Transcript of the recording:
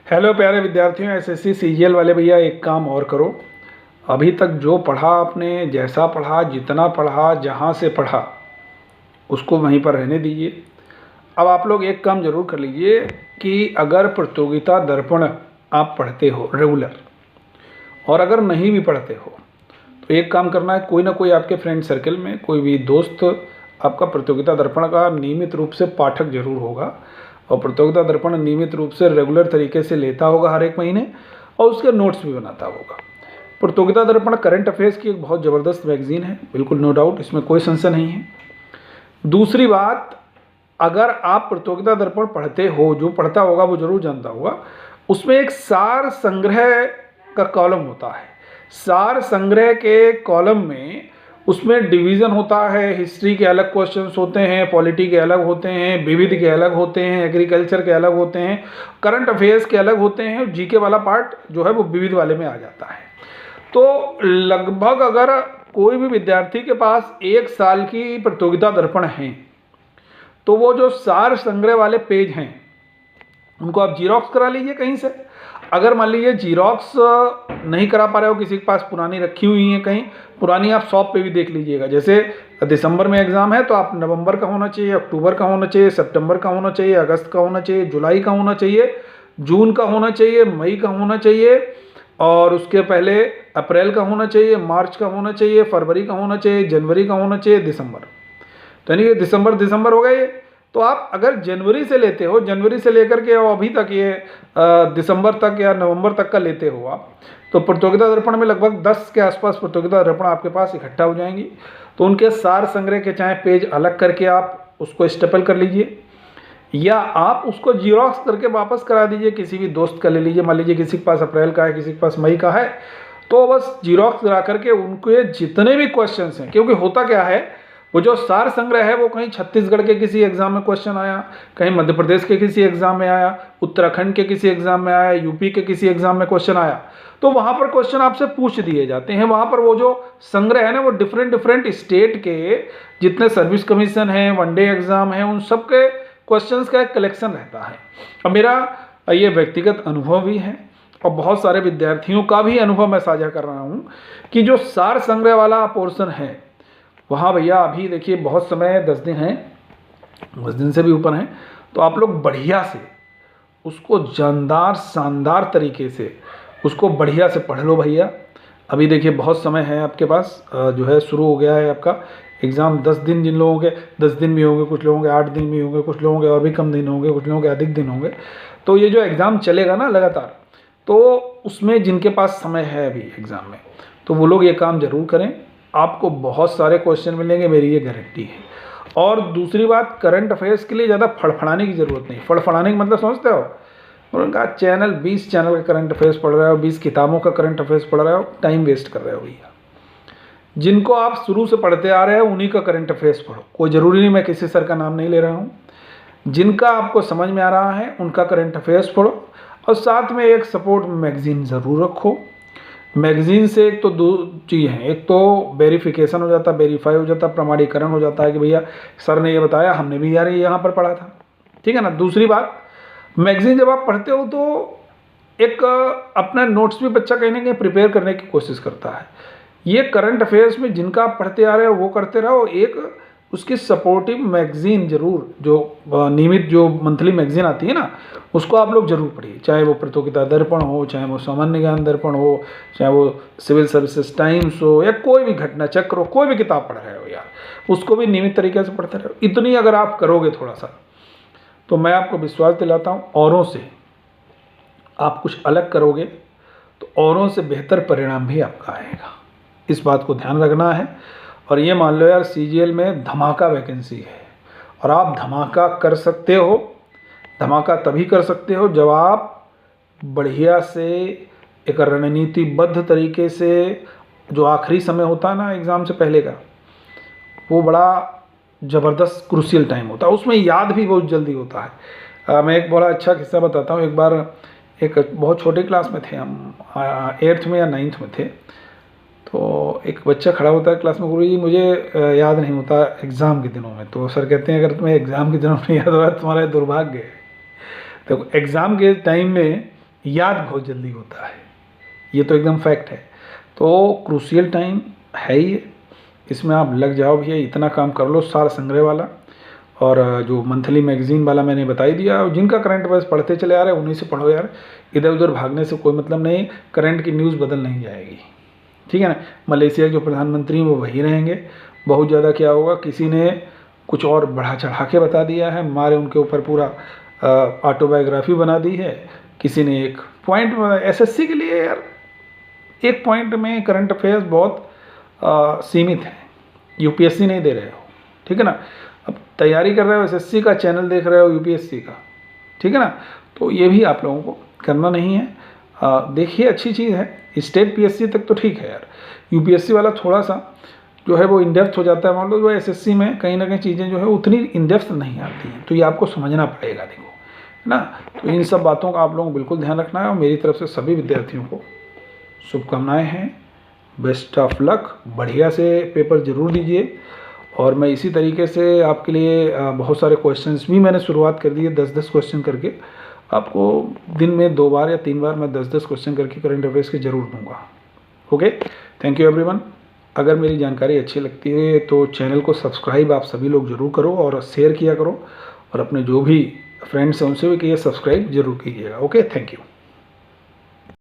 Hello प्यारे विद्यार्थियों, SSC CGL वाले भैया एक काम और करो। अभी तक जो पढ़ा आपने, जैसा पढ़ा, जितना पढ़ा, जहाँ से पढ़ा, उसको वहीं पर रहने दीजिए। अब आप लोग एक काम ज़रूर कर लीजिए कि अगर प्रतियोगिता दर्पण आप पढ़ते हो रेगुलर, और अगर नहीं भी पढ़ते हो तो एक काम करना है, कोई ना कोई आपके फ्रेंड सर्कल में कोई भी दोस्त आपका प्रतियोगिता दर्पण का नियमित रूप से पाठक जरूर होगा, और प्रतियोगिता दर्पण नियमित रूप से रेगुलर तरीके से लेता होगा हर एक महीने, और उसके नोट्स भी बनाता होगा। प्रतियोगिता दर्पण करंट अफेयर्स की एक बहुत ज़बरदस्त मैगजीन है, बिल्कुल नो डाउट, इसमें कोई संशय नहीं है। दूसरी बात, अगर आप प्रतियोगिता दर्पण पढ़ते हो, जो पढ़ता होगा वो जरूर जानता होगा, उसमें एक सार संग्रह का कॉलम होता है। सार संग्रह के कॉलम में उसमें डिवीज़न होता है, हिस्ट्री के अलग क्वेश्चंस होते हैं, पॉलिटी के अलग होते हैं, विविध के अलग होते हैं, एग्रीकल्चर के अलग होते हैं, करंट अफेयर्स के अलग होते हैं, जीके वाला पार्ट जो है वो विविध वाले में आ जाता है। तो लगभग अगर कोई भी विद्यार्थी के पास एक साल की प्रतियोगिता दर्पण है तो वो जो सार संग्रह वाले पेज हैं उनको आप जीरोक्स करा लीजिए कहीं से। अगर मान लीजिए जीरोक्स नहीं करा पा रहे हो, किसी के पास पुरानी रखी हुई है कहीं, पुरानी आप शॉप पे भी देख लीजिएगा। जैसे दिसंबर में एग्ज़ाम है तो आप नवंबर का होना चाहिए, अक्टूबर का होना चाहिए, सितंबर का होना चाहिए, अगस्त का होना चाहिए, जुलाई का होना चाहिए, जून का होना चाहिए, मई का होना चाहिए, और उसके पहले अप्रैल का होना चाहिए, मार्च का होना चाहिए, फरवरी का होना चाहिए, जनवरी का होना चाहिए, दिसंबर। तो यानी कि दिसंबर हो गए। तो आप अगर जनवरी से लेते हो, जनवरी से लेकर के और अभी तक ये दिसंबर तक या नवंबर तक का लेते हो आप, तो प्रतियोगिता दर्पण में लगभग 10 के आसपास प्रतियोगिता दर्पण आपके पास इकट्ठा हो जाएंगी। तो उनके सार संग्रह के चाहे पेज अलग करके आप उसको स्टेपल कर लीजिए, या आप उसको जीरोक्स करके वापस करा दीजिए, किसी भी दोस्त का ले लीजिए। मान लीजिए किसी के पास अप्रैल का है, किसी के पास मई का है, तो बस जीरोक्स करा करके उनके जितने भी क्वेश्चन हैं, क्योंकि होता क्या है, वो जो सार संग्रह है वो कहीं छत्तीसगढ़ के किसी एग्जाम में क्वेश्चन आया, कहीं मध्य प्रदेश के किसी एग्जाम में आया, उत्तराखंड के किसी एग्जाम में आया, यूपी के किसी एग्जाम में क्वेश्चन आया, तो वहाँ पर क्वेश्चन आपसे पूछ दिए जाते हैं। वहाँ पर वो जो संग्रह है ना, वो डिफरेंट स्टेट के जितने सर्विस कमीशन हैं, वनडे एग्जाम हैं, उन सब के क्वेश्चंस का एक कलेक्शन रहता है। अब मेरा ये व्यक्तिगत अनुभव भी है और बहुत सारे विद्यार्थियों का भी अनुभव मैं साझा कर रहा हूँ कि जो सार संग्रह वाला पोर्शन है वहाँ भैया अभी देखिए बहुत समय 10 दिन है, 10 दिन से भी ऊपर हैं, तो आप लोग बढ़िया से उसको जानदार शानदार तरीके से उसको बढ़िया से पढ़ लो भैया। अभी देखिए बहुत समय है आपके पास, जो है शुरू हो गया है आपका एग्ज़ाम। 10 दिन जिन लोगों के 10 दिन भी होंगे, कुछ लोगों के 8 दिन भी होंगे, कुछ लोगों के और भी कम दिन होंगे, कुछ लोगों के अधिक दिन होंगे। तो ये जो एग्ज़ाम चलेगा ना लगातार, तो उसमें जिनके पास समय है अभी एग्ज़ाम में, तो वो लोग ये काम ज़रूर करें। आपको बहुत सारे क्वेश्चन मिलेंगे, मेरी ये गारंटी है। और दूसरी बात, करंट अफेयर्स के लिए ज़्यादा फड़फड़ाने की ज़रूरत नहीं। फड़फड़ाने का मतलब समझते हो, उनका चैनल 20 चैनल का करंट अफेयर्स पढ़ रहे हो, 20 किताबों का करंट अफेयर्स पढ़ रहे हो, टाइम वेस्ट कर रहे हो भैया। जिनको आप शुरू से पढ़ते आ रहे हो उन्हीं का करंट अफेयर्स पढ़ो। कोई ज़रूरी नहीं, मैं किसी सर का नाम नहीं ले रहा हूँ, जिनका आपको समझ में आ रहा है उनका करंट अफेयर्स पढ़ो, और साथ में एक सपोर्ट मैगज़ीन ज़रूर रखो। मैगज़ीन से एक तो दो चीज़ हैं, एक तो वेरिफिकेशन हो जाता, वेरीफाई हो जाता, प्रमाणीकरण हो जाता है कि भैया सर ने ये बताया, हमने भी यार यहाँ पर पढ़ा था, ठीक है ना। दूसरी बात, मैगज़ीन जब आप पढ़ते हो तो एक अपना नोट्स भी बच्चा कहीं ना कहीं प्रिपेयर करने की कोशिश करता है। ये करंट अफेयर्स में जिनका आप पढ़ते आ रहे हो वो करते रहो। एक उसकी सपोर्टिव मैगज़ीन जरूर, जो नियमित जो मंथली मैगज़ीन आती है ना, उसको आप लोग जरूर पढ़िए। चाहे वो प्रतियोगिता दर्पण हो, चाहे वो सामान्य ज्ञान दर्पण हो, चाहे वो सिविल सर्विसेज टाइम्स हो, या कोई भी घटना चक्र हो, कोई भी किताब पढ़ रहे हो यार, उसको भी नियमित तरीके से पढ़ते रहो। इतनी अगर आप करोगे थोड़ा सा, तो मैं आपको विश्वास दिलाता हूँ, औरों से आप कुछ अलग करोगे तो औरों से बेहतर परिणाम भी आपका आएगा। इस बात को ध्यान रखना है। और ये मान लो यार, सीजीएल में धमाका वैकेंसी है, और आप धमाका कर सकते हो। धमाका तभी कर सकते हो जब आप बढ़िया से एक रणनीतिबद्ध तरीके से, जो आखिरी समय होता है ना एग्ज़ाम से पहले का, वो बड़ा ज़बरदस्त क्रूशियल टाइम होता है, उसमें याद भी बहुत जल्दी होता है। मैं एक बड़ा अच्छा किस्सा बताता हूँ। एक बार एक बहुत छोटे क्लास में थे हम, 8th में या 9th में थे, तो एक बच्चा खड़ा होता है क्लास में, गुरुजी मुझे याद नहीं होता एग्ज़ाम के दिनों में। तो सर कहते हैं अगर तुम्हें एग्ज़ाम के दिनों में याद हो रहा है तुम्हारा दुर्भाग्य है। तो एग्ज़ाम के टाइम में याद बहुत जल्दी होता है, ये तो एकदम फैक्ट है। तो क्रूशियल टाइम है ही, इसमें आप लग जाओ भैया, इतना काम कर लो सार संग्रह वाला, और जो मंथली मैगजीन वाला मैंने बता ही दिया। और जिनका करंट अफेयर्स पढ़ते चले आ रहे हैं उन्हीं से पढ़ो यार, इधर उधर भागने से कोई मतलब नहीं, करंट की न्यूज़ बदल नहीं जाएगी, ठीक है ना। मलेशिया के जो प्रधानमंत्री हैं वो वही रहेंगे। बहुत ज़्यादा क्या होगा, किसी ने कुछ और बढ़ा चढ़ा के बता दिया है, मारे उनके ऊपर पूरा ऑटोबायोग्राफी बना दी है, किसी ने एक पॉइंट एसएससी के लिए यार एक पॉइंट में करंट अफेयर्स बहुत सीमित है, यूपीएससी नहीं दे रहे हो, ठीक है ना। अब तैयारी कर रहे हो एसएससी का, चैनल देख रहे हो यूपीएससी का, ठीक है ना। तो ये भी आप लोगों को करना नहीं है। देखिए अच्छी चीज़ है, स्टेट पीएससी तक तो ठीक है यार, यूपीएससी वाला थोड़ा सा जो है वो इनडेप्थ हो जाता है। मान लो जो एसएससी में कहीं ना कहीं चीज़ें जो है उतनी इनडेप्थ नहीं आती हैं, तो ये आपको समझना पड़ेगा, देखो है ना। तो इन सब बातों का आप लोगों को बिल्कुल ध्यान रखना है, और मेरी तरफ से सभी विद्यार्थियों को शुभकामनाएं हैं, बेस्ट ऑफ लक, बढ़िया से पेपर ज़रूर दीजिए। और मैं इसी तरीके से आपके लिए बहुत सारे क्वेश्चंस भी मैंने शुरुआत कर दी है, 10-10 क्वेश्चन करके आपको दिन में 2 बार या 3 बार मैं 10-10 क्वेश्चन करके करंट अफेयर्स के ज़रूर दूंगा। Okay, thank you everyone. अगर मेरी जानकारी अच्छी लगती है तो चैनल को सब्सक्राइब आप सभी लोग ज़रूर करो, और शेयर किया करो, और अपने जो भी फ्रेंड्स हैं उनसे भी कहिए सब्सक्राइब जरूर कीजिएगा। Okay, thank you.